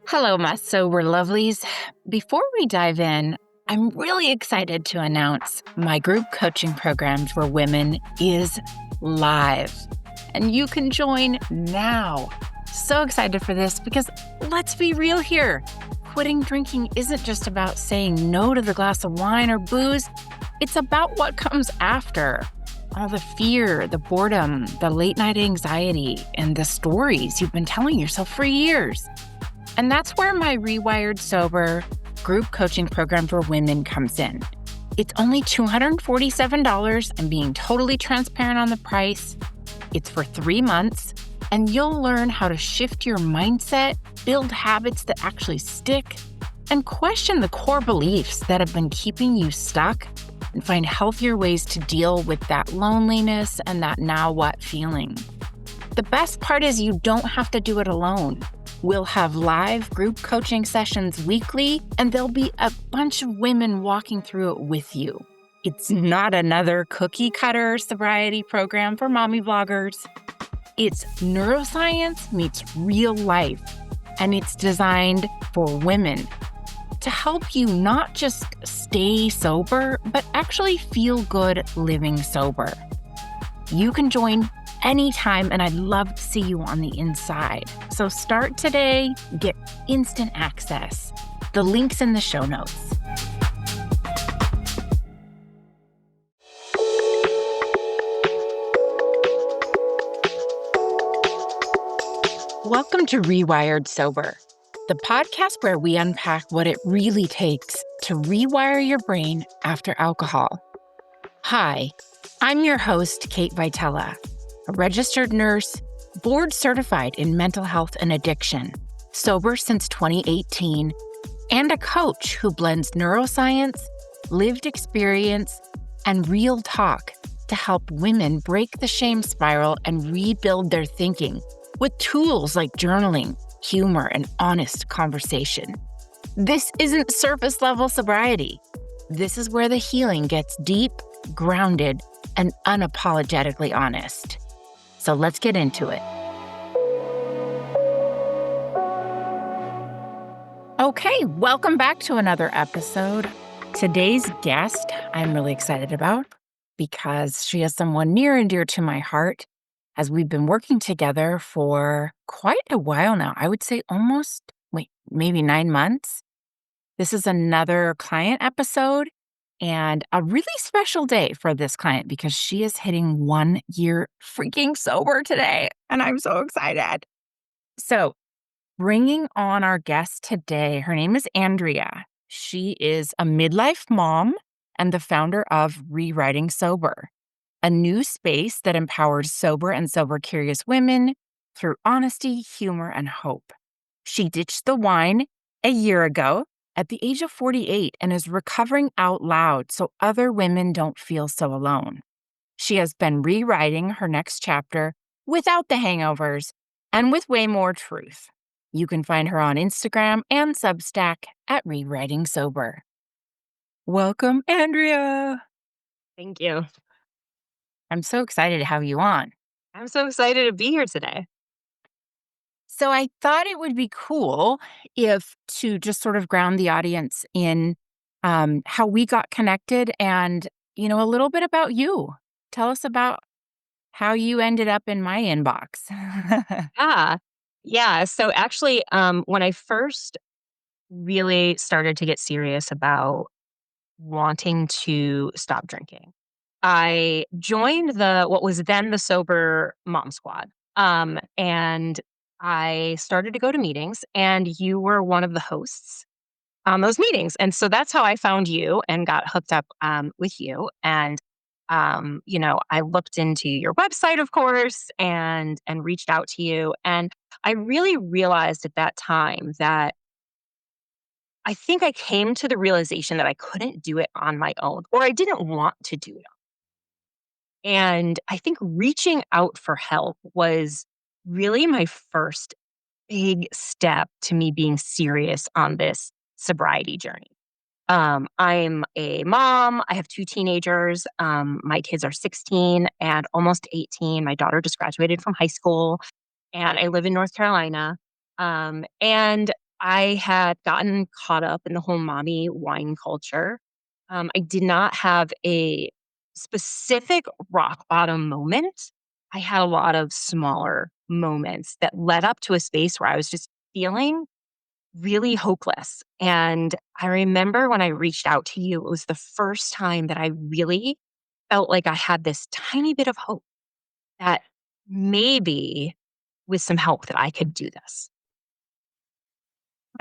Hello, my sober lovelies. Before we dive in, I'm really excited to announce my group coaching program for women is live, and you can join now. So excited for this because let's be real here. Quitting drinking isn't just about saying no to the glass of wine or booze. It's about what comes after. All the fear, the boredom, the late night anxiety, and the stories you've been telling yourself for years. And that's where my Rewired Sober group coaching program for women comes in. It's only $247. I'm being totally transparent on the price. It's for 3 months, and you'll learn how to shift your mindset, build habits that actually stick, and question the core beliefs that have been keeping you stuck, and find healthier ways to deal with that loneliness and that now what feeling. The best part is you don't have to do it alone. We'll have live group coaching sessions weekly, and there'll be a bunch of women walking through it with you. It's not another cookie cutter sobriety program for mommy vloggers. It's neuroscience meets real life, and it's designed for women to help you not just stay sober, but actually feel good living sober. You can join anytime, and I'd love to see you on the inside. So start today, get instant access. The link's in the show notes. Welcome to Rewired Sober, the podcast where we unpack what it really takes to rewire your brain after alcohol. Hi, I'm your host, Kate Vitella, a registered nurse, board certified in mental health and addiction, sober since 2018, and a coach who blends neuroscience, lived experience, and real talk to help women break the shame spiral and rebuild their thinking with tools like journaling, humor, and honest conversation. This isn't surface level sobriety. This is where the healing gets deep, grounded, and unapologetically honest. So let's get into it. Okay, welcome back to another episode. Today's guest I'm really excited about because she is someone near and dear to my heart, as we've been working together for quite a while now. I would say maybe 9 months. This is another client episode and a really special day for this client because she is hitting 1 year freaking sober today, and I'm so excited. So, bringing on our guest today, her name is Andrea. She is a midlife mom and the founder of Rewriting Sober, a new space that empowers sober and sober-curious women through honesty, humor, and hope. She ditched the wine a year ago at the age of 48 and is recovering out loud so other women don't feel so alone. She has been rewriting her next chapter without the hangovers and with way more truth. You can find her on Instagram and Substack at Rewriting Sober. Welcome, Andrea. Thank you. I'm so excited to have you on. I'm so excited to be here today. So I thought it would be cool if to just sort of ground the audience in how we got connected and, a little bit about you. Tell us about how you ended up in my inbox. Ah, yeah. So actually, when I first really started to get serious about wanting to stop drinking, I joined what was then the Sober Mom Squad. And I started to go to meetings, and you were one of the hosts on those meetings. And so that's how I found you and got hooked up with you. And I looked into your website, of course, and reached out to you. And I really realized at that time that I think I came to the realization that I couldn't do it on my own, or I didn't want to do it. And I think reaching out for help was really my first big step to me being serious on this sobriety journey. I'm a mom. I have 2 teenagers. My kids are 16 and almost 18. My daughter just graduated from high school, and I live in North Carolina. And I had gotten caught up in the whole mommy wine culture. I did not have a specific rock bottom moment. I had a lot of smaller moments that led up to a space where I was just feeling really hopeless. And I remember when I reached out to you, it was the first time that I really felt like I had this tiny bit of hope that maybe with some help that I could do this.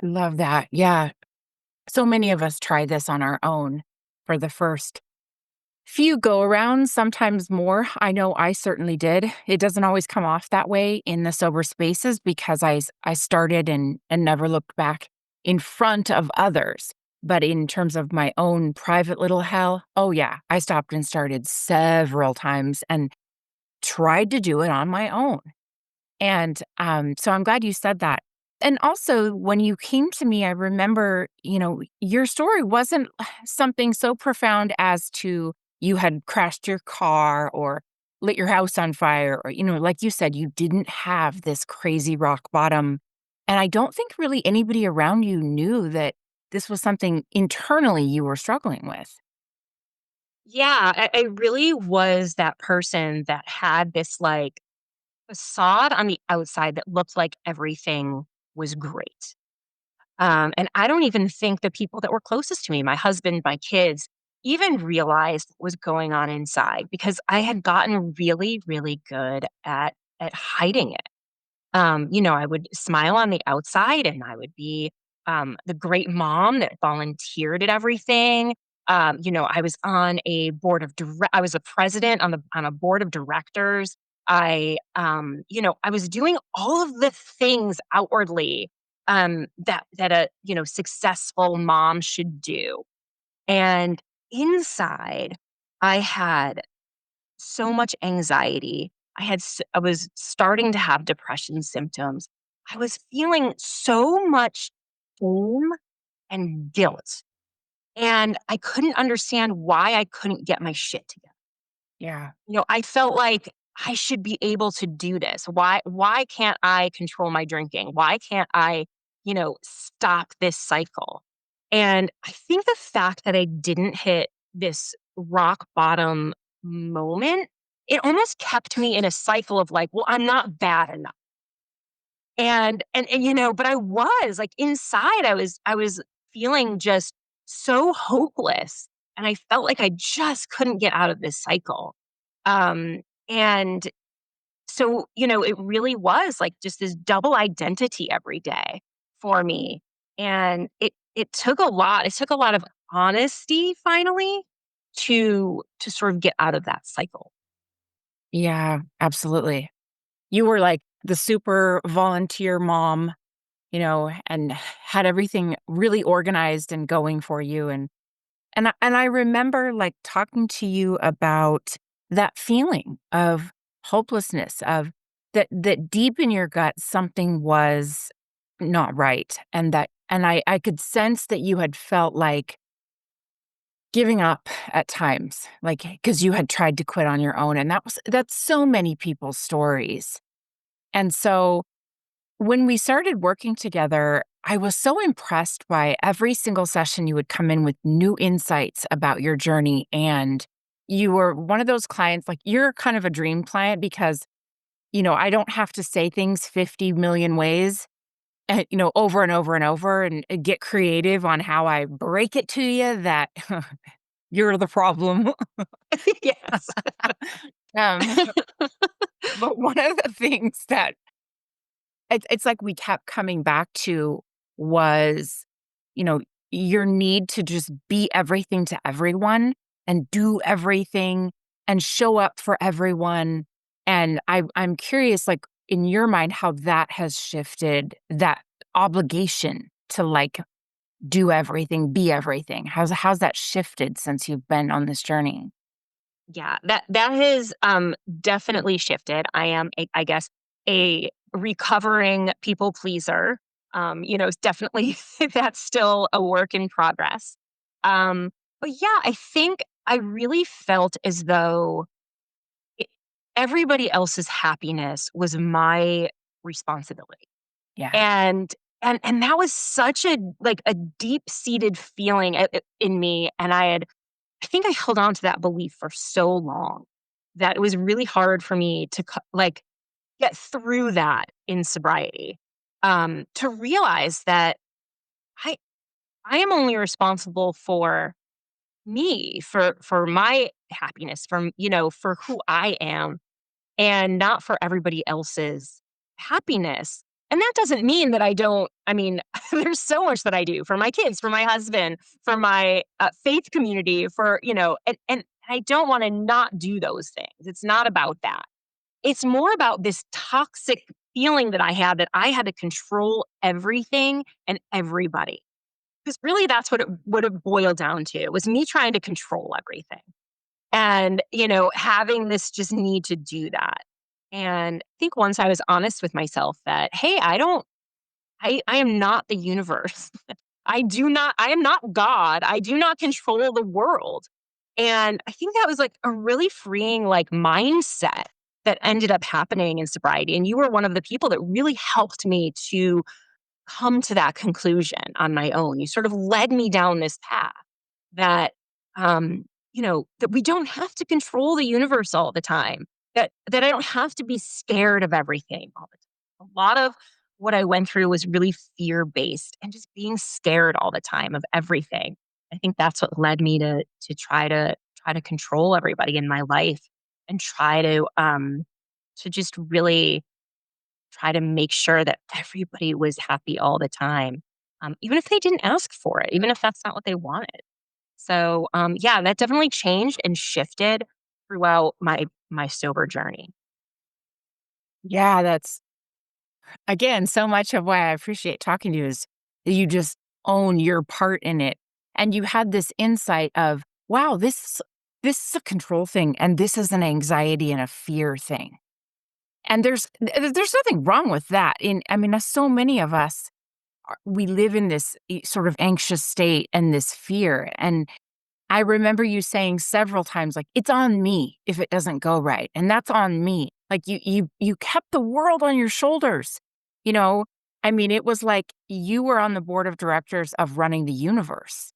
I love that. Yeah. So many of us try this on our own for the first few go arounds, sometimes more. I know I certainly did. It doesn't always come off that way in the sober spaces because I started and never looked back in front of others. But in terms of my own private little hell, oh yeah, I stopped and started several times and tried to do it on my own. And, so I'm glad you said that. And also, when you came to me, I remember, your story wasn't something so profound as to you had crashed your car or lit your house on fire or, like you said, you didn't have this crazy rock bottom. And I don't think really anybody around you knew that this was something internally you were struggling with. Yeah, I really was that person that had this like facade on the outside that looked like everything was great. And I don't even think the people that were closest to me, my husband, my kids, even realized what was going on inside because I had gotten really, really good at hiding it. I would smile on the outside and I would be the great mom that volunteered at everything. I was on a I was a president on a board of directors. I was doing all of the things outwardly that a successful mom should do. And inside, I had so much anxiety. I was starting to have depression symptoms. I was feeling so much shame and guilt, and I couldn't understand why I couldn't get my shit together. Yeah. I felt like I should be able to do this. Why can't I control my drinking? Why can't I, stop this cycle? And I think the fact that I didn't hit this rock bottom moment, it almost kept me in a cycle of like, well, I'm not bad enough. But I was like inside I was feeling just so hopeless and I felt like I just couldn't get out of this cycle. And so, it really was like just this double identity every day for me. And it took a lot. It took a lot of honesty finally to sort of get out of that cycle. Yeah, absolutely. You were like the super volunteer mom, and had everything really organized and going for you. And I remember like talking to you about that feeling of hopelessness, of that deep in your gut something was not right. And I could sense that you had felt like giving up at times, like because you had tried to quit on your own. And that's so many people's stories. And so when we started working together, I was so impressed by every single session you would come in with new insights about your journey. And you were one of those clients, like you're kind of a dream client because, I don't have to say things 50 million ways, over and over and over and get creative on how I break it to you that you're the problem. Yes. um, but one of the things that it's like we kept coming back to was, you know, your need to just be everything to everyone and do everything and show up for everyone. And I'm curious, like, in your mind, how that has shifted that obligation to, like, do everything, be everything. How's that shifted since you've been on this journey? Yeah, that has definitely shifted. I am I guess a recovering people pleaser. It's definitely that's still a work in progress. But yeah, I think I really felt as though it, everybody else's happiness was my responsibility. Yeah. And and that was such a like a deep-seated feeling in me, and I think I held on to that belief for so long that it was really hard for me to like get through that in sobriety. To realize that I I am only responsible for me, for my happiness, for who I am, and not for everybody else's happiness. And that doesn't mean that I mean, there's so much that I do for my kids, for my husband, for my faith community, and I don't want to not do those things. It's not about that. It's more about this toxic feeling that I had to control everything and everybody. Because really that's what it boiled down to. It was me trying to control everything. And, having this just need to do that. And I think once I was honest with myself that, hey, I am not the universe. I am not God. I do not control the world. And I think that was like a really freeing like mindset that ended up happening in sobriety. And you were one of the people that really helped me to come to that conclusion on my own. You sort of led me down this path that, that we don't have to control the universe all the time, that I don't have to be scared of everything all the time. A lot of what I went through was really fear-based and just being scared all the time of everything. I think that's what led me to try to control everybody in my life and try to just really try to make sure that everybody was happy all the time, even if they didn't ask for it, even if that's not what they wanted. So, yeah, that definitely changed and shifted throughout my sober journey. Yeah, that's again, so much of why I appreciate talking to you is that you just own your part in it. And you had this insight of, wow, this is a control thing and this is an anxiety and a fear thing. And there's nothing wrong with that. I mean, so many of us we live in this sort of anxious state and this fear. And I remember you saying several times, like, "It's on me if it doesn't go right, and that's on me." Like, you kept the world on your shoulders, you know? I mean, it was like you were on the board of directors of running the universe.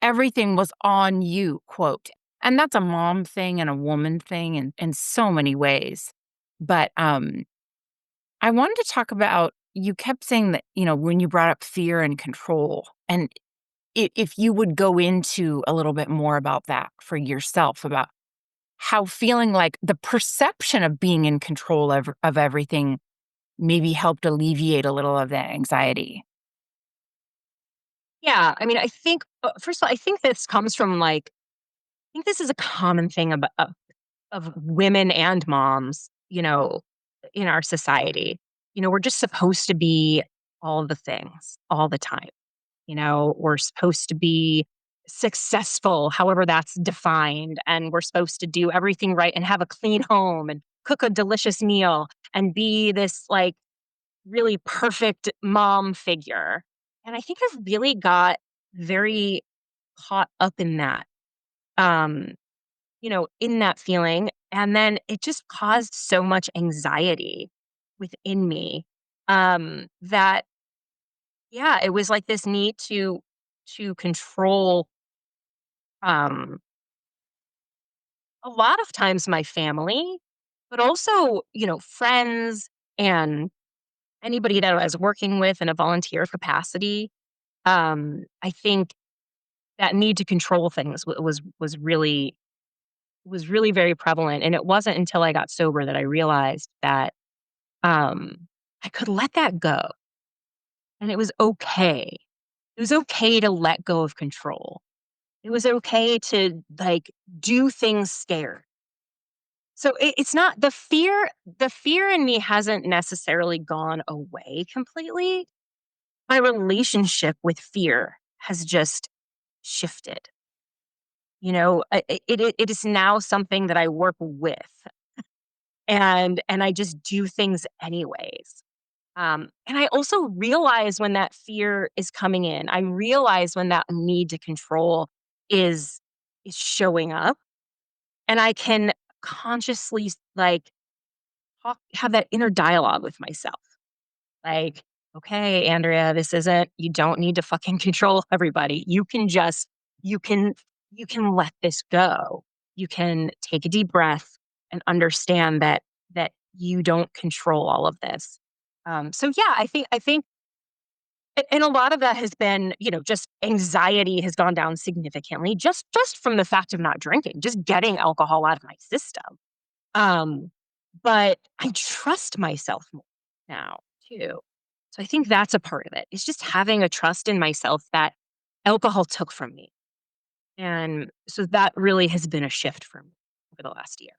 Everything was on you, quote. And that's a mom thing and a woman thing in so many ways. But, I wanted to talk about you kept saying that, when you brought up fear and control, and if you would go into a little bit more about that for yourself, about how feeling like the perception of being in control of everything maybe helped alleviate a little of that anxiety. Yeah, I mean, I think first of all, I think this comes from I think this is a common thing of women and moms, in our society. We're just supposed to be all the things all the time. We're supposed to be successful, however that's defined, and we're supposed to do everything right and have a clean home and cook a delicious meal and be this like really perfect mom figure. And I think I've really got very caught up in that. Um, in that feeling. And then it just caused so much anxiety within me, that yeah, it was like this need to control, um, a lot of times my family, but also, friends and anybody that I was working with in a volunteer capacity. I think that need to control things was really very prevalent, and it wasn't until I got sober that I realized that, I could let that go, and it was okay. It was okay to let go of control. It was okay to, like, do things scared. So it's not the fear in me hasn't necessarily gone away completely. My relationship with fear has just shifted. It is now something that I work with, and I just do things anyways. And I also realize when that fear is coming in. I realize when that need to control is is showing up, and I can consciously have that inner dialogue with myself. Like, okay, Andrea, this isn't, you don't need to fucking control everybody. You can, you can let this go. You can take a deep breath and understand that you don't control all of this. So yeah, I think, and a lot of that has been, just anxiety has gone down significantly, just from the fact of not drinking, just getting alcohol out of my system. Um, but I trust myself more now too. So I think that's a part of it. It's just having a trust in myself that alcohol took from me. And so that really has been a shift for me over the last year.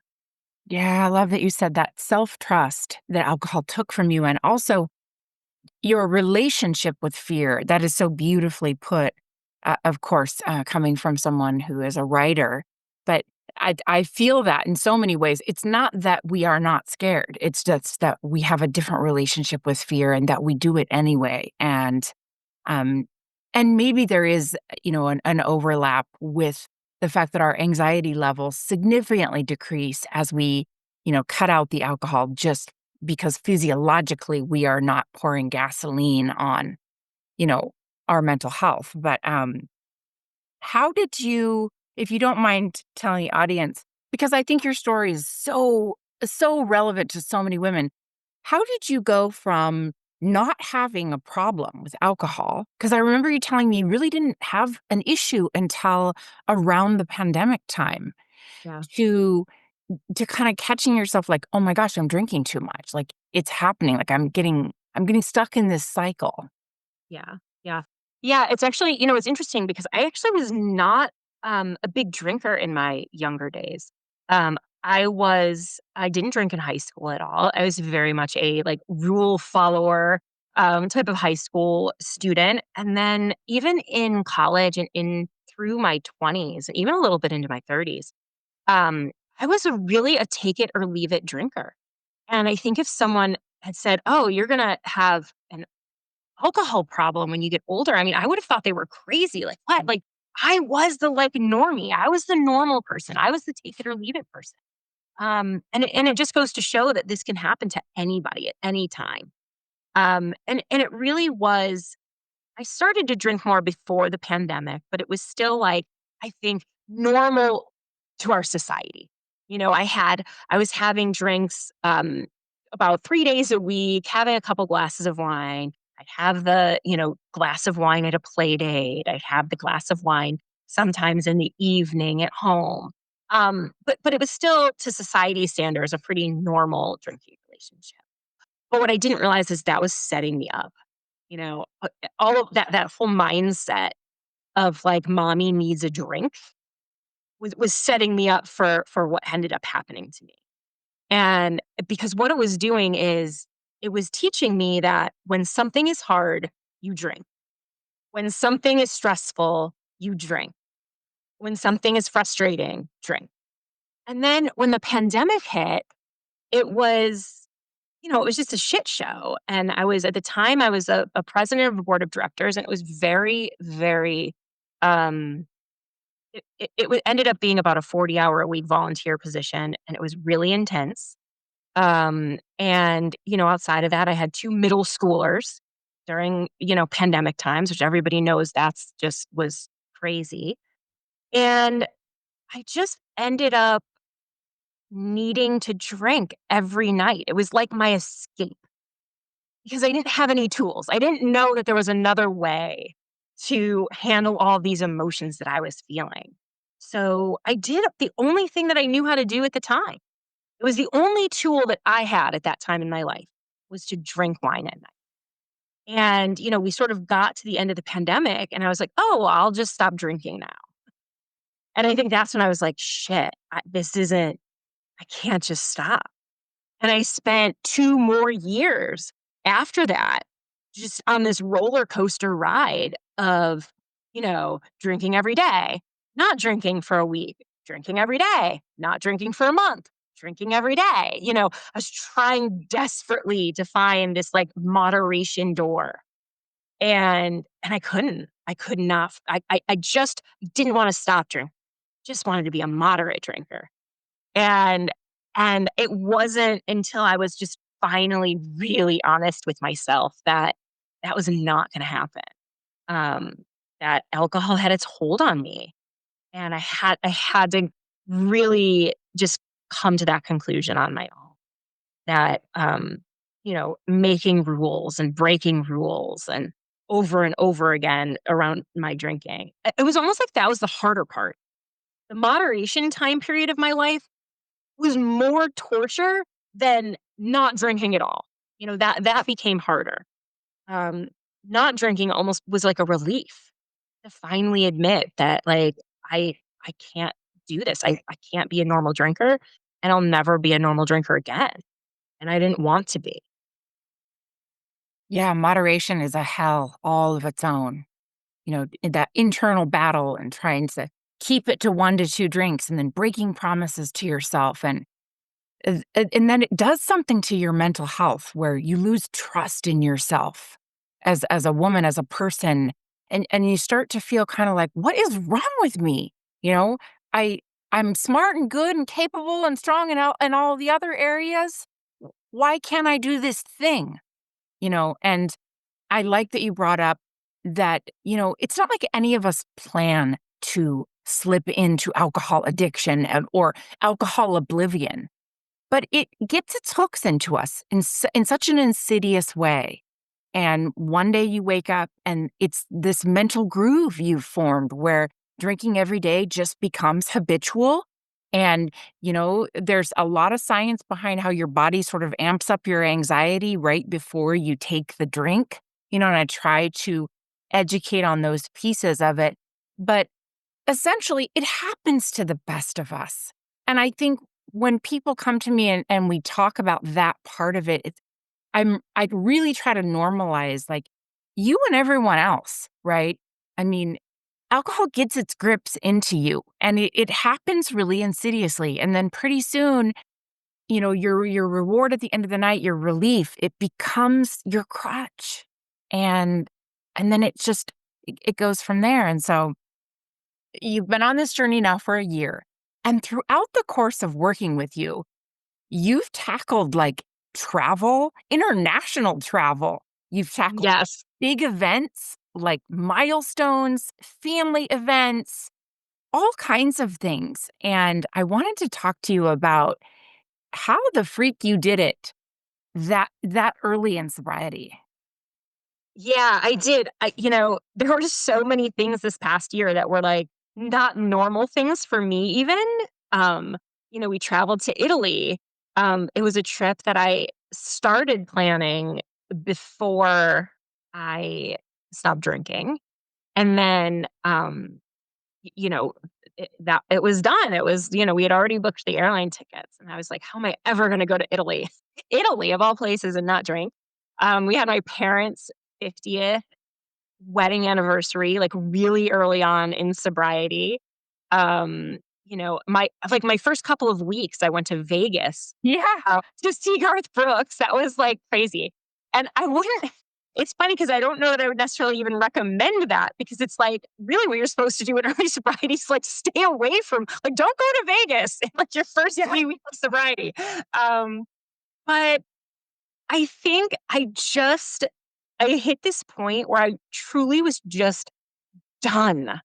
Yeah, I love that you said that self-trust that alcohol took from you, and also your relationship with fear. That is so beautifully put, of course, coming from someone who is a writer. But I feel that in so many ways. It's not that we are not scared. It's just that we have a different relationship with fear and that we do it anyway. Um, and maybe there is, an overlap with the fact that our anxiety levels significantly decrease as we, cut out the alcohol just because physiologically we are not pouring gasoline on, you know, our mental health. But how did you, if you don't mind telling the audience, because I think your story is so relevant to so many women, how did you go from not having a problem with alcohol? Because I remember you telling me you really didn't have an issue until around the pandemic time Yeah. to kind of catching yourself like, "Oh my gosh, I'm drinking too much." Like it's happening. Like I'm getting stuck in this cycle. Yeah. Yeah. Yeah. It's actually, it's interesting because I actually was not a big drinker in my younger days. Um, I didn't drink in high school at all. I was very much a like rule follower type of high school student. And then even in college and in through my 20s, even a little bit into my 30s, um, I was a take it or leave it drinker. And I think if someone had said, "Oh, you're going to have an alcohol problem when you get older," I mean, I would have thought they were crazy. Like, what? Like, I was the like normie. I was the normal person. I was the take it or leave it person. And it just goes to show that this can happen to anybody at any time. And it really was. I started to drink more before the pandemic, but it was still like, I think, normal to our society. I was having drinks about 3 days a week, having a couple glasses of wine. I'd have the, glass of wine at a play date. I'd have the glass of wine sometimes in the evening at home. But it was still to society standards a pretty normal drinking relationship. But what I didn't realize is that was setting me up. All of that whole mindset of, like, mommy needs a drink was setting me up for what ended up happening to me. And because what it was doing is it was teaching me that when something is hard, you drink. When something is stressful, you drink. When something is frustrating, drink. And then when the pandemic hit, it was it was just a shit show. And I was, at the time, I was a president of a board of directors, and it was very, very, um, ended up being about a 40-hour a week volunteer position, and it was really intense. And, outside of that, I had two middle schoolers during, pandemic times, which everybody knows that's just was crazy. And I just ended up needing to drink every night. It was like my escape. Because I didn't have any tools. I didn't know that there was another way to handle all these emotions that I was feeling. So I did the only thing that I knew how to do at the time. It was the only tool that I had at that time in my life was to drink wine at night. And, we sort of got to the end of the pandemic and I was like, oh, well, I'll just stop drinking now. And I think that's when I was like, shit, I can't just stop. And I spent 2 more years after that just on this roller coaster ride of, drinking every day, not drinking for a week, drinking every day, not drinking for a month, drinking every day. I was trying desperately to find this like moderation door. And I couldn't. I could not. I just didn't want to stop drinking. Just wanted to be a moderate drinker. And and it wasn't until I was just finally really honest with myself that that was not going to happen. Um, that alcohol had its hold on me, and I had to really just come to that conclusion on my own. That making rules and breaking rules and over again around my drinking. It was almost like that was the harder part. The moderation time period of my life was more torture than not drinking at all. That became harder. Um, Not drinking almost was like a relief to finally admit that, like, I can't do this. I can't be a normal drinker, and I'll never be a normal drinker again. And I didn't want to be. Yeah, moderation is a hell all of its own. In that internal battle and trying to keep it to 1 to 2 drinks and then breaking promises to yourself and then it does something to your mental health where you lose trust in yourself as a woman, as a person, and you start to feel kinda like, "What is wrong with me?" You know? I I'm smart and good and capable and strong in all the other areas. Why can't I do this thing? And I like that you brought up that, it's not like any of us plan to slip into alcohol addiction or alcohol oblivion, but it gets its hooks into us in such an insidious way. And one day you wake up and it's this mental groove you've formed where drinking every day just becomes habitual. And, there's a lot of science behind how your body sort of amps up your anxiety right before you take the drink, and I try to educate on those pieces of it. But essentially, it happens to the best of us. And I think when people come to me and we talk about that part of it, I really try to normalize, like, you and everyone else, right? I mean, alcohol gets its grips into you, and it happens really insidiously, and then pretty soon, your reward at the end of the night, your relief, it becomes your crutch, and then it goes from there, and so you've been on this journey now for a year, and throughout the course of working with you, you've tackled, like, travel, international travel. You've tackled Yes. big events, like milestones, family events, all kinds of things, and I wanted to talk to you about how the freak you did it that early in sobriety. Yeah, I did. There were just so many things this past year that were like not normal things for me even. Um, we traveled to Italy. It was a trip that I started planning before I stopped drinking. And then that it was done. It was, we had already booked the airline tickets and I was like, how am I ever going to go to Italy? Italy of all places and not drink. We had my parents' 50th wedding anniversary, like, really early on in sobriety. My first couple of weeks, I went to Vegas, Yeah. to see Garth Brooks. That was, like, crazy. And I wouldn't it's funny because I don't know that I would necessarily even recommend that because it's, like, really what you're supposed to do in early sobriety is, like, stay away from like, don't go to Vegas in, like, your first Yeah. 3 weeks of sobriety. Um, but I think I hit this point where I truly was just done.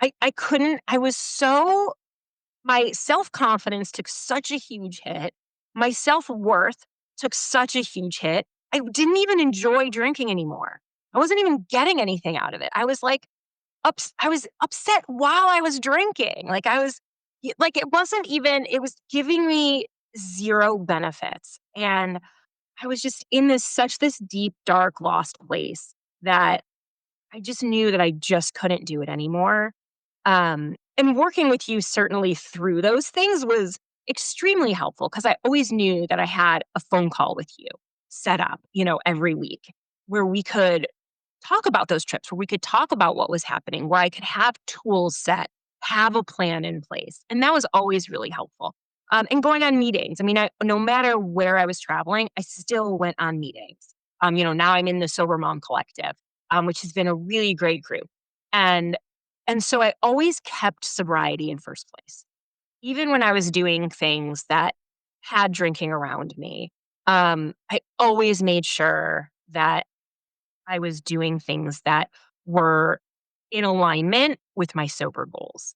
I couldn't I was so my self-confidence took such a huge hit. My self-worth took such a huge hit. I didn't even enjoy drinking anymore. I wasn't even getting anything out of it. I was upset while I was drinking. Like, it wasn't even it was giving me 0 benefits. And I was just in this deep, dark, lost place that I just knew that I just couldn't do it anymore. And working with you certainly through those things was extremely helpful because I always knew that I had a phone call with you set up, every week where we could talk about those trips, where we could talk about what was happening, where I could have tools set, have a plan in place. And that was always really helpful. And going on meetings. I mean, no matter where I was traveling, I still went on meetings. Now I'm in the Sober Mom Collective, which has been a really great group. And and so I always kept sobriety in first place, even when I was doing things that had drinking around me. I always made sure that I was doing things that were in alignment with my sober goals.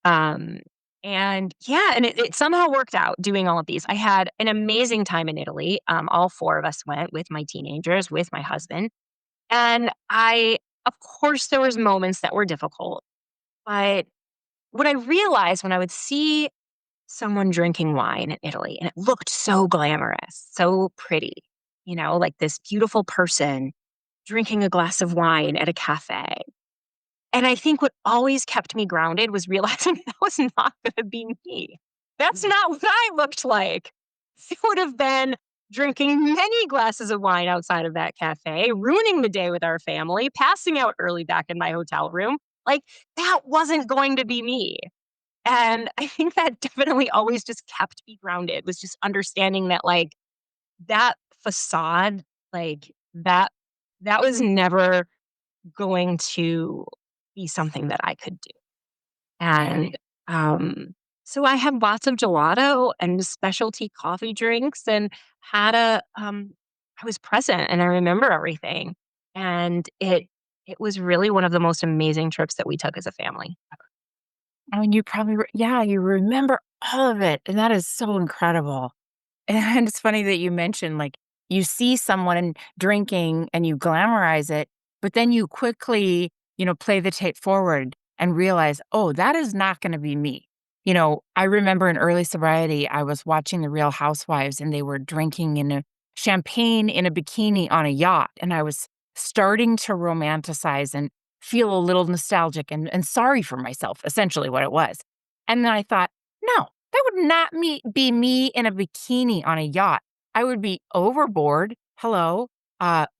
Um, and yeah, and it somehow worked out doing all of these. I had an amazing time in Italy. All four of us went with my teenagers, with my husband. And of course, there was moments that were difficult. But what I realized when I would see someone drinking wine in Italy and it looked so glamorous, so pretty, like this beautiful person drinking a glass of wine at a cafe. And I think what always kept me grounded was realizing that was not gonna be me. That's not what I looked like. It would have been drinking many glasses of wine outside of that cafe, ruining the day with our family, passing out early back in my hotel room. Like, that wasn't going to be me. And I think that definitely always just kept me grounded, was just understanding that, like, that facade, like, that was never going to be something that I could do. And, um, so I had lots of gelato and specialty coffee drinks and had I was present and I remember everything. And it was really one of the most amazing trips that we took as a family. I mean, you probably yeah, you remember all of it, and that is so incredible. And it's funny that you mentioned, like, you see someone drinking and you glamorize it, but then you quickly, play the tape forward and realize, "Oh, that is not gonna be me." I remember in early sobriety, I was watching The Real Housewives, and they were drinking in a champagne in a bikini on a yacht, and I was starting to romanticize and feel a little nostalgic and sorry for myself, essentially what it was. And then I thought, "No, that would not be me in a bikini on a yacht. I would be overboard, hello,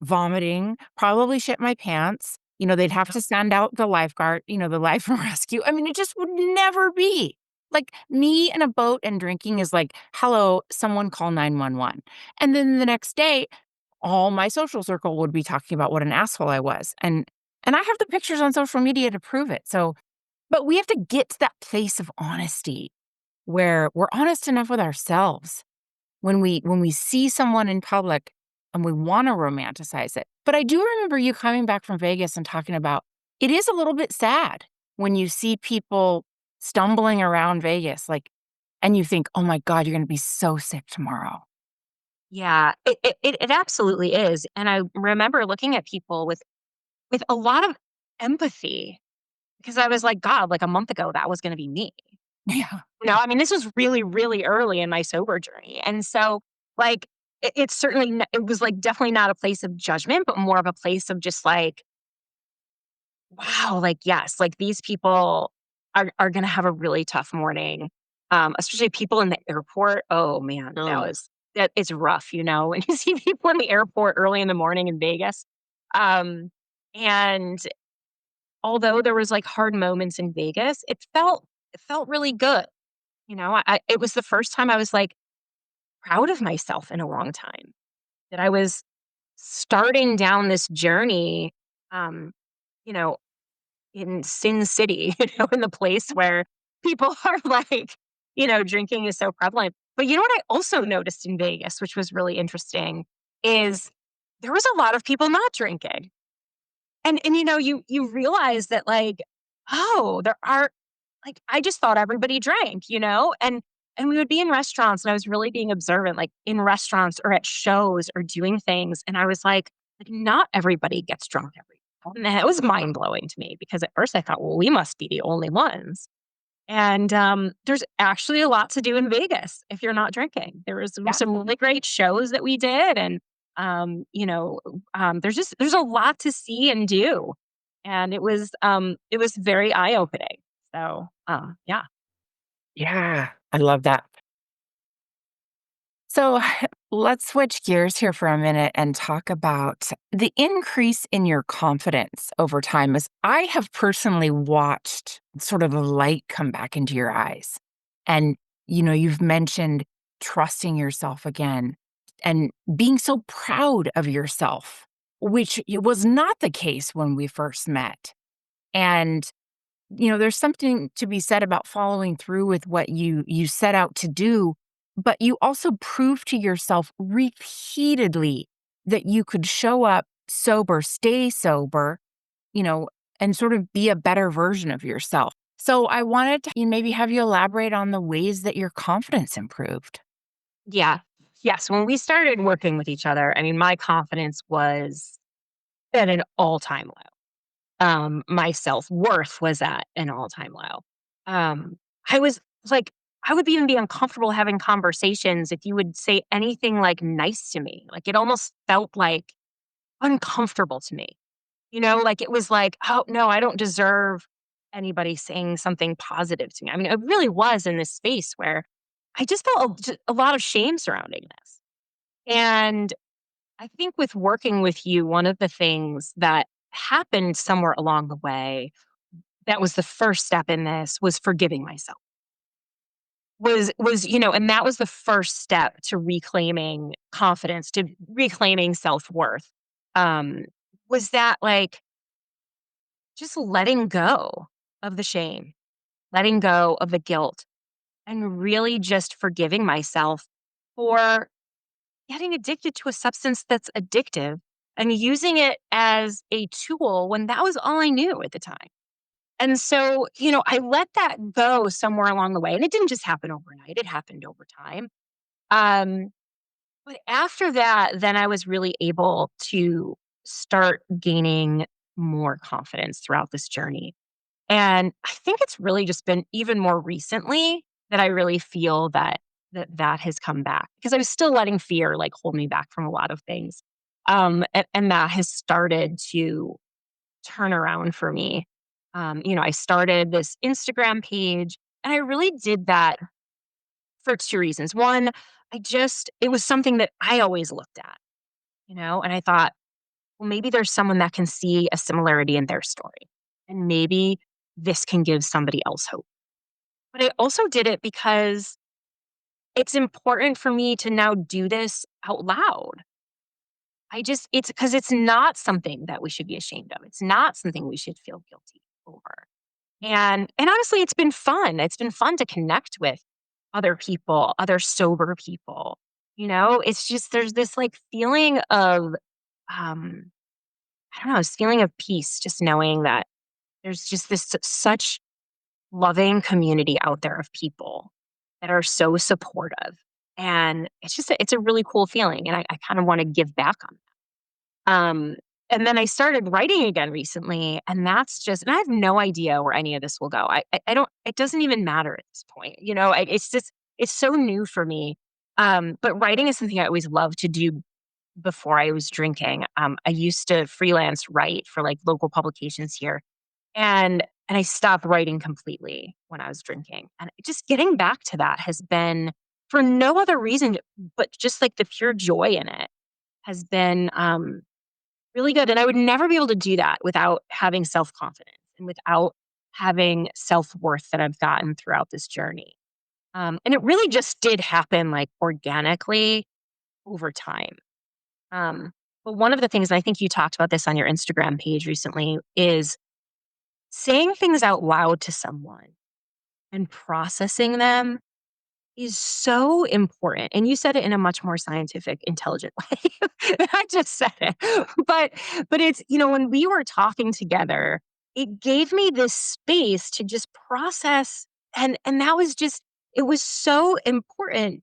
vomiting, probably shit my pants. They'd have to send out the lifeguard, the life rescue. I mean, it just would never be. Like, me in a boat and drinking is like, "Hello, someone call 911." And then the next day, all my social circle would be talking about what an asshole I was, and I have the pictures on social media to prove it. So but we have to get to that place of honesty where we're honest enough with ourselves when we see someone in public and we wanna romanticize it. But I do remember you coming back from Vegas and talking about it is a little bit sad when you see people stumbling around Vegas, like, and you think, "Oh my god, you're gonna be so sick tomorrow." Yeah, it absolutely is. And I remember looking at people with a lot of empathy because I was like, God, like a month ago, that was going to be me. Yeah. I mean, this was really, really early in my sober journey. And so, like, it's certainly, it was like definitely not a place of judgment, but more of a place of just like, wow, like, yes, like these people are going to have a really tough morning. Especially people in the airport. Oh man, Ugh. that is rough, when you see people in the airport early in the morning in Vegas. Um, and although there was like hard moments in Vegas, it felt really good. It was the first time I was like proud of myself in a long time that I was starting down this journey. Um, you know, in Sin City, in the place where people are like, drinking is so prevalent. But you know what I also noticed in Vegas, which was really interesting, is there was a lot of people not drinking. And you realize that like, oh, there are like I just thought everybody drank, and we would be in restaurants and I was really being observant, like in restaurants or at shows or doing things. And I was like not everybody gets drunk every time. And it was mind blowing to me because at first I thought, well, we must be the only ones. And there's actually a lot to do in Vegas if you're not drinking. There was Yeah. some really great shows that we did, and there's a lot to see and do, and it was very eye opening. So yeah, Yeah. I love that. So let's switch gears here for a minute and talk about the increase in your confidence over time. As I have personally watched sort of a light come back into your eyes. And, you've mentioned trusting yourself again and being so proud of yourself, which it was not the case when we first met. And, there's something to be said about following through with what you set out to do but you also proved to yourself repeatedly that you could show up sober, stay sober, you know, and sort of be a better version of yourself. So I wanted to maybe have you elaborate on the ways that your confidence improved. Yeah. Yes. When we started working with each other, I mean, my confidence was at an all-time low. My self-worth was at an all-time low. I was like, I would even be uncomfortable having conversations if you would say anything like nice to me. Like it almost felt like uncomfortable to me. Like it was like, oh no, I don't deserve anybody saying something positive to me. I mean, it really was in this space where I just felt a lot of shame surrounding this. And I think with working with you, one of the things that happened somewhere along the way that was the first step in this was forgiving myself. And that was the first step to reclaiming confidence, to reclaiming self-worth. Um, was that like just letting go of the shame, letting go of the guilt, and really just forgiving myself for getting addicted to a substance that's addictive and using it as a tool when that was all I knew at the time. And so, I let that go somewhere along the way. And it didn't just happen overnight, it happened over time. Um, but after that, then I was really able to start gaining more confidence throughout this journey. And I think it's really just been even more recently that I really feel that has come back because I was still letting fear like hold me back from a lot of things. And that has started to turn around for me. I started this Instagram page and I really did that for two reasons. One, it was something that I always looked at, and I thought, well, maybe there's someone that can see a similarity in their story. And maybe this can give somebody else hope. But I also did it because it's important for me to now do this out loud. It's because it's not something that we should be ashamed of. It's not something we should feel guilty over. And honestly, it's been fun. It's been fun to connect with other people, other sober people. It's just there's this like feeling of um I don't know, this feeling of peace just knowing that there's just this such loving community out there of people that are so supportive. And it's a really cool feeling. And I kind of want to give back on that. And then I started writing again recently, and and I have no idea where any of this will go. I don't, it doesn't even matter at this point. It's so new for me. But writing is something I always loved to do before I was drinking. I used to freelance write for like local publications here and I stopped writing completely when I was drinking. And just getting back to that has been for no other reason, but just like the pure joy in it has been really good. And I would never be able to do that without having self confidence and without having self worth that I've gotten throughout this journey. And it really just did happen like organically over time. Um, but one of the things, and I think you talked about this on your Instagram page recently, is saying things out loud to someone and processing them is so important. And you said it in a much more scientific, intelligent way than I just said it. But it's, when we were talking together, it gave me this space to just process and that was just it was so important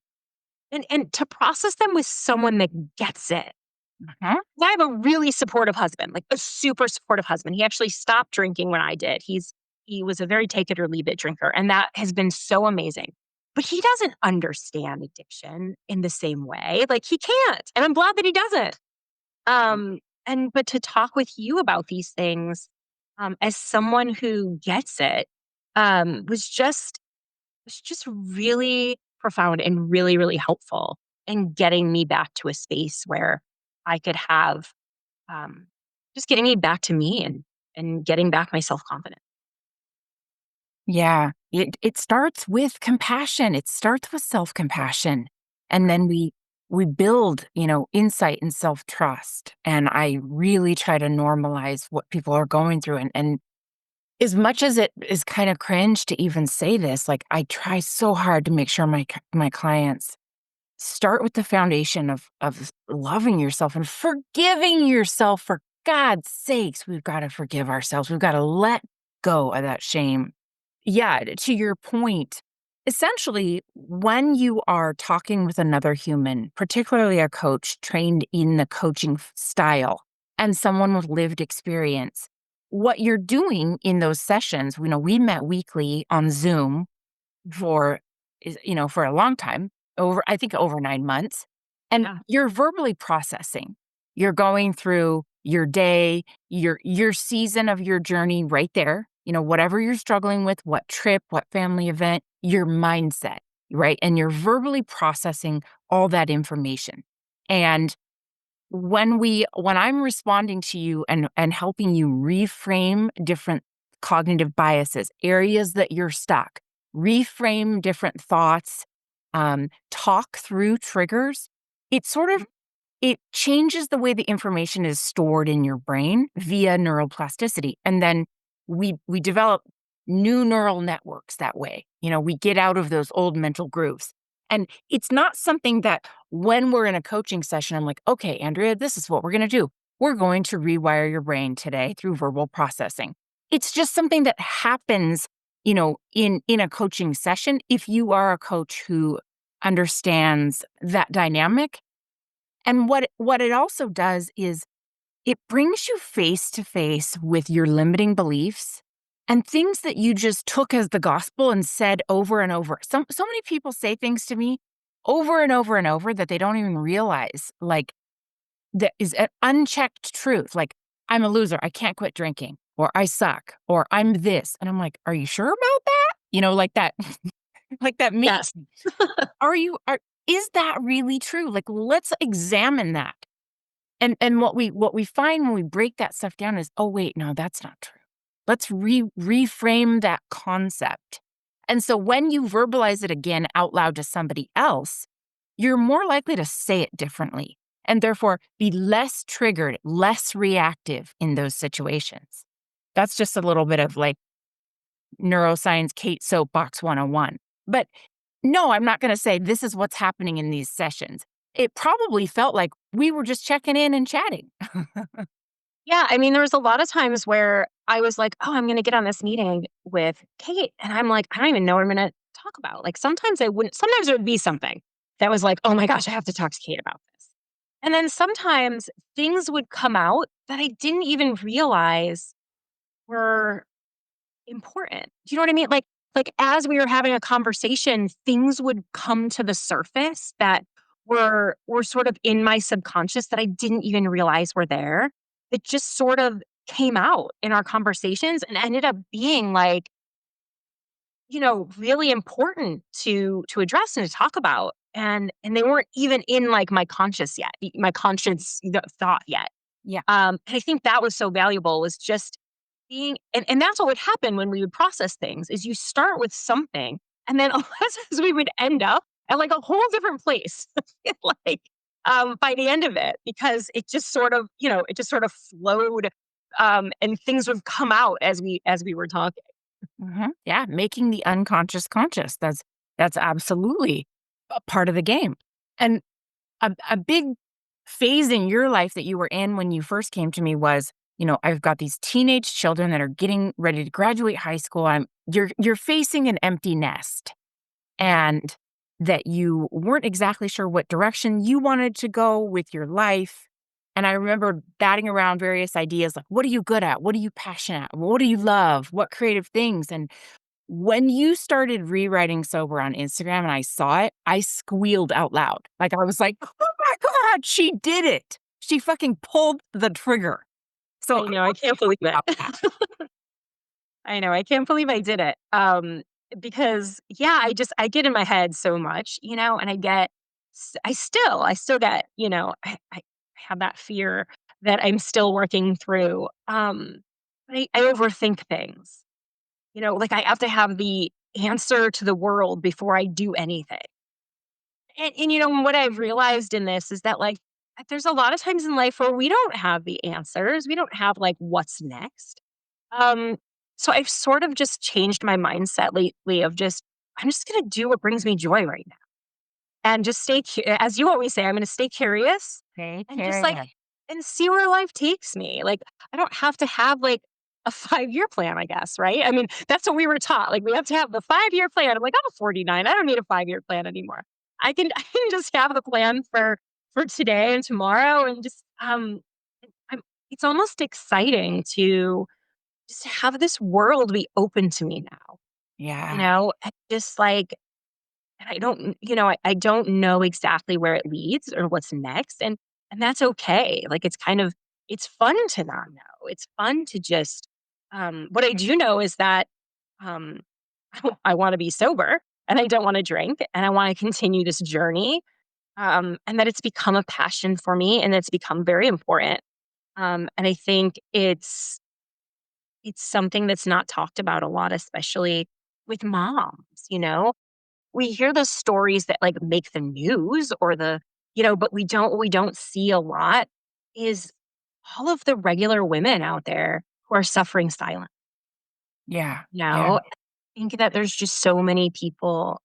and to process them with someone that gets it. Mhm. I have a really supportive husband, like a super supportive husband. He actually stopped drinking when I did. He was a very take it or leave it drinker, and that has been so amazing. But he doesn't understand addiction in the same way. Like he can't. And I'm glad that he doesn't. And but to talk with you about these things, as someone who gets it, was just really profound and really, really helpful in getting me back to a space where I could have um, just getting me back to me and getting back my self-confidence. Yeah, it starts with compassion. It starts with self-compassion. And then we build, insight and self-trust. And I really try to normalize what people are going through. And as much as it is kind of cringe to even say this, like I try so hard to make sure my clients start with the foundation of loving yourself and forgiving yourself. For God's sakes, we've got to forgive ourselves. We've got to let go of that shame. Yeah, to your point, essentially, when you are talking with another human, particularly a coach trained in the coaching style and someone with lived experience, what you're doing in those sessions, we met weekly on Zoom for for a long time, I think over 9 months, and Yeah. you're verbally processing. You're going through your day, your season of your journey right there, whatever you're struggling with, what trip, what family event, your mindset, right? And you're verbally processing all that information. And when I'm responding to you and helping you reframe different cognitive biases, areas that you're stuck, reframe different thoughts, talk through triggers, it sort of it changes the way the information is stored in your brain via neuroplasticity. And then we develop new neural networks that way. We get out of those old mental grooves. And it's not something that when we're in a coaching session, I'm like, okay, Andrea, this is what we're going to do. We're going to rewire your brain today through verbal processing. It's just something that happens, in a coaching session if you are a coach who understands that dynamic. And what it also does is it brings you face to face with your limiting beliefs and things that you just took as the gospel and said over and over. So many people say things to me over and over and over that they don't even realize, like, that is an unchecked truth. Like, I'm a loser, I can't quit drinking, or I suck, or I'm this. And I'm like, are you sure about that? Like that, like that me. Yes. Is that really true? Like, let's examine that. And what we find when we break that stuff down is, "Oh, wait, no, that's not true. Let's reframe that concept." And so when you verbalize it again out loud to somebody else, you're more likely to say it differently and therefore be less triggered, less reactive in those situations. That's just a little bit of, like, neuroscience Kate Soapbox 101. But no, I'm not gonna say this is what's happening in these sessions. It probably felt like we were just checking in and chatting. Yeah, I mean, there was a lot of times where I was like, "Oh, I'm gonna get on this meeting with Kate," and I'm like, "I don't even know what I'm gonna talk about." Like, sometimes there would be something that was like, "Oh my gosh, I have to talk to Kate about this." And then sometimes things would come out that I didn't even realize were important. Do you know what I mean? Like as we were having a conversation, things would come to the surface that were sort of in my subconscious that I didn't even realize were there. It just sort of came out in our conversations and ended up being like, really important to address and to talk about. And they weren't even in like my conscious yet, my conscious thought yet. Yeah. And I think that was so valuable was just being and that's what would happen when we would process things is you start with something and then as we would end up at like a whole different place like by the end of it because it just sort of it just sort of flowed and things would come out as we were talking. Yeah, making the unconscious conscious. That's absolutely a part of the game. And a big phase in your life that you were in when you first came to me was, I've got these teenage children that are getting ready to graduate high school. You're facing an empty nest and that you weren't exactly sure what direction you wanted to go with your life. And I remember batting around various ideas like, what are you good at? What are you passionate at? What do you love? What creative things? And when you started rewriting sober on Instagram and I saw it, I squealed out loud. Like, I was like, "Oh my God, she did it. She fucking pulled the trigger." So I know, I can't believe about it. that. I know, I can't believe I did it. Because yeah, I get in my head so much, and I still get, I have that fear that I'm still working through. I overthink things, like I have to have the answer to the world before I do anything. And what I've realized in this is that there's a lot of times in life where we don't have the answers. We don't have like what's next. Um, so I've sort of just changed my mindset lately of just, I'm just going to do what brings me joy right now. and just as you always say, I'm going to stay curious Stay and just like, curious. and see where life takes me. Like, I don't have to have like a 5 year plan, I guess, right? I mean, that's what we were taught. Like, we have to have the 5 year plan. I'm like, I'm 49. I don't need a 5 year plan anymore. I can just have the plan for today and tomorrow, and just I'm, it's almost exciting to just have this world be open to me now, Yeah. and just like, and I don't, I don't know exactly where it leads or what's next. And that's okay. Like, it's kind of, it's fun to not know. It's fun to just, what I do know is that, um, I want to be sober, and I don't want to drink, and I want to continue this journey. And that it's become a passion for me, and it's become very important. And I think it's something that's not talked about a lot, especially with moms. We hear the stories that like make the news, or but we don't see a lot is all of the regular women out there who are suffering silent. Yeah. Yeah. I think that there's just so many people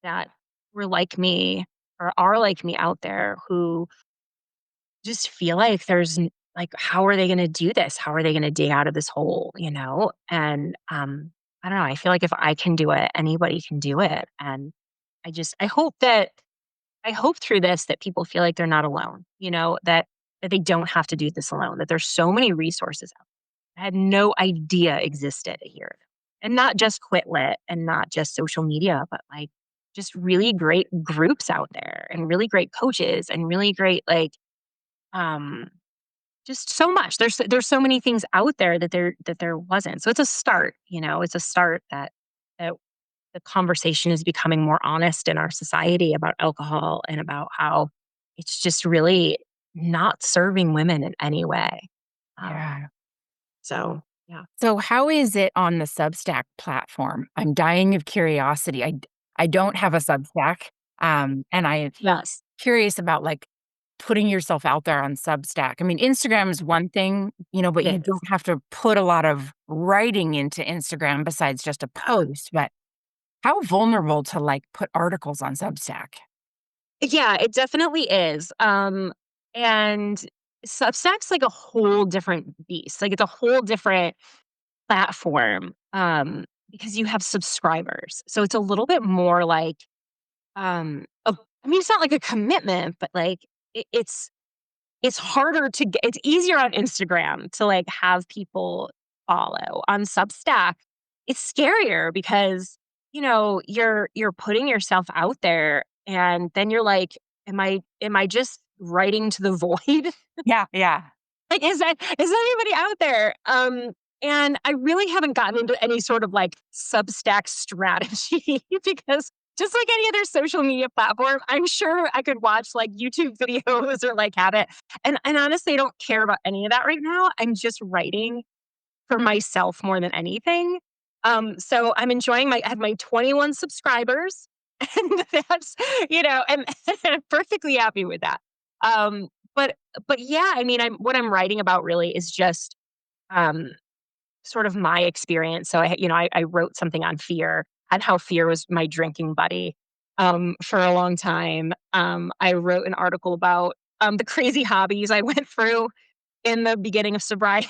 that were like me, or are like me out there, who just feel like like, how are they going to do this? How are they going to dig out of this hole? And I don't know. I feel like if I can do it, anybody can do it. And I hope through this that people feel like they're not alone, that they don't have to do this alone, that there's so many resources out there I had no idea existed here. And not just Quit Lit and not just social media, but like just really great groups out there, and really great coaches, and really great, like, um just so much. There's so many things out there that there wasn't. So it's a start. It's a start that the conversation is becoming more honest in our society about alcohol, and about how it's just really not serving women in any way. Um, Yeah. so yeah. So how is it on the Substack platform? I'm dying of curiosity. I don't have a Substack, and I'm Yes. curious about, like, putting yourself out there on Substack. I mean, Instagram is one thing, but you It is. don't have to put a lot of writing into Instagram besides just a post, but how vulnerable to, like, put articles on Substack? Yeah, it definitely is. And Substack's like a whole different beast. Like, it's a whole different platform, because you have subscribers. So it's a little bit more like, I mean, it's not like a commitment, but like, it's harder to get. It's easier on Instagram to like have people follow. On Substack, it's scarier because you're putting yourself out there, and then you're like, am I just writing to the void? Yeah, yeah, Like, is anybody out there? And I really haven't gotten into any sort of like Substack strategy because just like any other social media platform, I'm sure I could watch like YouTube videos or like have it. And honestly, I don't care about any of that right now. I'm just writing for myself more than anything. So I'm enjoying I have my 21 subscribers, and and I'm perfectly happy with that. Um, but but yeah, I mean, what I'm writing about really is just um sort of my experience. So I wrote something on fear, and how fear was my drinking buddy for a long time. I wrote an article about the crazy hobbies I went through in the beginning of sobriety,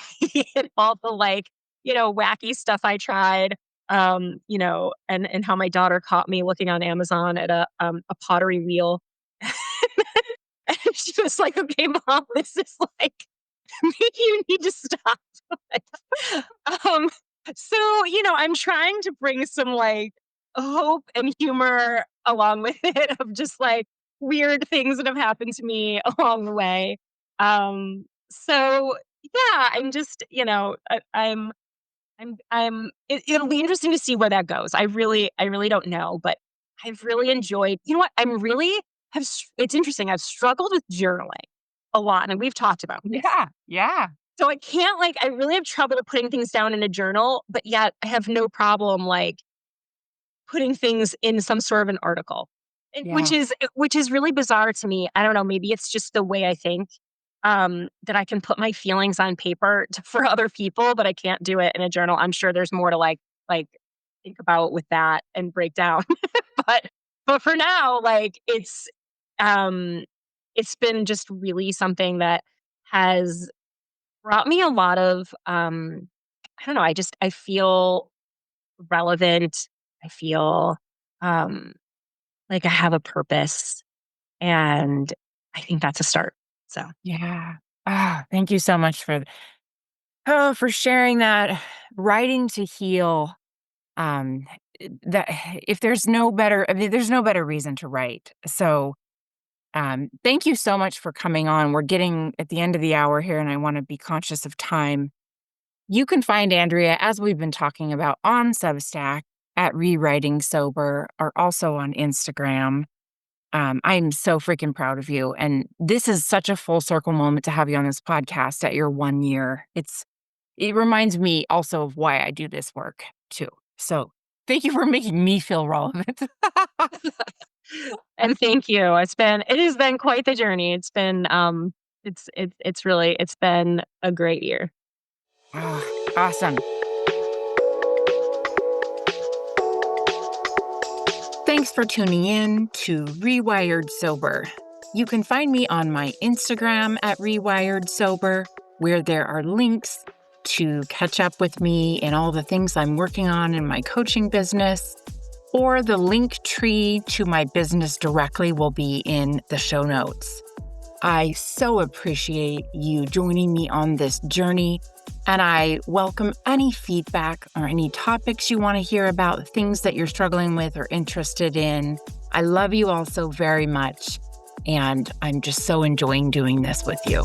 and all the like, wacky stuff I tried. And how my daughter caught me looking on Amazon at a pottery wheel. And she was like, "Okay, mom, this is like, maybe you need to stop." um, so I'm trying to bring some like hope and humor along with it, of just like weird things that have happened to me along the way. So yeah, I'm just, it'll be interesting to see where that goes. I really don't know, but I've really enjoyed, what I'm really it's interesting. I've struggled with journaling a lot, and we've talked about this. yeah, yeah, So I can't, like, I really have trouble putting things down in a journal, but yet I have no problem, like, putting things in some sort of an article, yeah. which is really bizarre to me. I don't know, maybe it's just the way I think, that I can put my feelings on paper for other people, but I can't do it in a journal. I'm sure there's more to, like, think about with that and break down. But But for now, like, it's been just really something that has brought me a lot of, I don't know, I feel relevant. I feel, um, like I have a purpose, and I think that's a start. So, Yeah. Ah, thank you so much for sharing that. Writing to heal. Um, that if there's no better, I mean, there's no better reason to write. So, thank you so much for coming on. We're getting at the end of the hour here, and I want to be conscious of time. You can find Andrea, as we've been talking about, on Substack at Rewriting Sober, or also on Instagram. I'm so freaking proud of you. And this is such a full circle moment to have you on this podcast at your 1 year. It reminds me also of why I do this work too. So thank you for making me feel relevant. and thank you. It has been quite the journey. It's been a great year. Ah, awesome. Thanks for tuning in to Rewired Sober. You can find me on my Instagram at Rewired Sober, where there are links to catch up with me and all the things I'm working on in my coaching business, or the link tree to my business directly will be in the show notes. I so appreciate you joining me on this journey, and I welcome any feedback or any topics you want to hear about, things that you're struggling with or interested in. I love you all so very much, and I'm just so enjoying doing this with you.